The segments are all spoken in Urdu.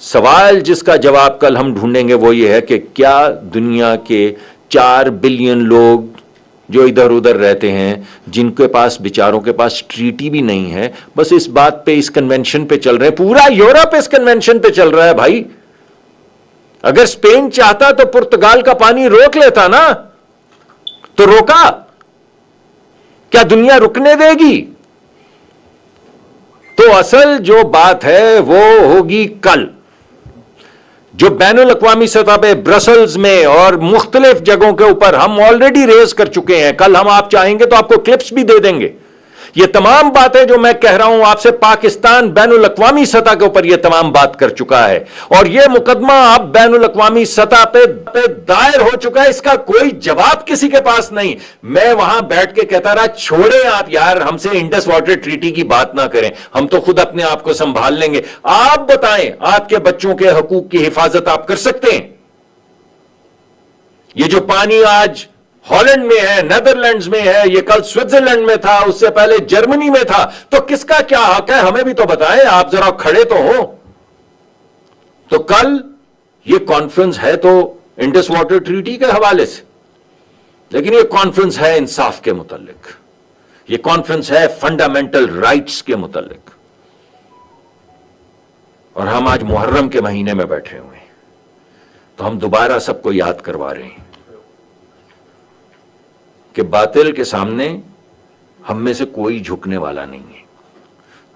سوال جس کا جواب کل ہم ڈھونڈیں گے وہ یہ ہے کہ کیا دنیا کے 4 بلین لوگ جو ادھر ادھر رہتے ہیں، جن کے پاس بیچاروں کے پاس ٹریٹی بھی نہیں ہے، بس اس بات پہ اس کنونشن پہ چل رہے ہیں، پورا یورپ اس کنونشن پہ چل رہا ہے بھائی. اگر اسپین چاہتا تو پرتگال کا پانی روک لیتا نا، تو روکا؟ کیا دنیا رکنے دے گی؟ تو اصل جو بات ہے وہ ہوگی کل، جو بین الاقوامی سطح پہ برسلز میں اور مختلف جگہوں کے اوپر ہم آلریڈی ریز کر چکے ہیں. کل ہم آپ چاہیں گے تو آپ کو کلپس بھی دے دیں گے. یہ تمام باتیں جو میں کہہ رہا ہوں آپ سے، پاکستان بین الاقوامی سطح کے اوپر یہ تمام بات کر چکا ہے، اور یہ مقدمہ اب بین الاقوامی سطح پہ دائر ہو چکا ہے. اس کا کوئی جواب کسی کے پاس نہیں. میں وہاں بیٹھ کے کہتا رہا چھوڑیں آپ یار، ہم سے انڈس واٹر ٹریٹی کی بات نہ کریں، ہم تو خود اپنے آپ کو سنبھال لیں گے. آپ بتائیں، آپ کے بچوں کے حقوق کی حفاظت آپ کر سکتے ہیں؟ یہ جو پانی آج ہالینڈ میں ہے، نیدرلینڈز میں ہے، یہ کل سوئٹزرلینڈ میں تھا، اس سے پہلے جرمنی میں تھا، تو کس کا کیا حق ہے ہمیں بھی تو بتائیں. آپ ذرا کھڑے تو ہو. تو کل یہ کانفرنس ہے تو انڈس واٹر ٹریٹی کے حوالے سے، لیکن یہ کانفرنس ہے انصاف کے متعلق، یہ کانفرنس ہے فنڈامنٹل رائٹس کے متعلق. اور ہم آج محرم کے مہینے میں بیٹھے ہوئے ہیں تو ہم دوبارہ سب کو یاد کروا رہے ہیں کہ باطل کے سامنے ہم میں سے کوئی جھکنے والا نہیں ہے.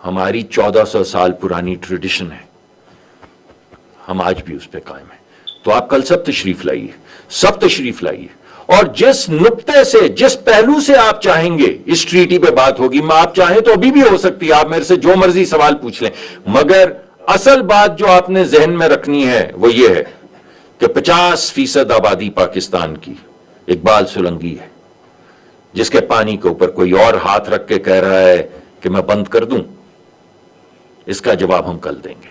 ہماری 1400 سال پرانی ٹریڈیشن ہے، ہم آج بھی اس پہ قائم ہیں. تو آپ کل سب تشریف لائیے، سب تشریف لائیے، اور جس نقطے سے، جس پہلو سے آپ چاہیں گے اس ٹریٹی پہ بات ہوگی. میں آپ چاہیں تو ابھی بھی ہو سکتی ہے، آپ میرے سے جو مرضی سوال پوچھ لیں، مگر اصل بات جو آپ نے ذہن میں رکھنی ہے وہ یہ ہے کہ 50% آبادی پاکستان کی اقبال سولنگی ہے، جس کے پانی کے اوپر کوئی اور ہاتھ رکھ کے کہہ رہا ہے کہ میں بند کر دوں. اس کا جواب ہم کل دیں گے.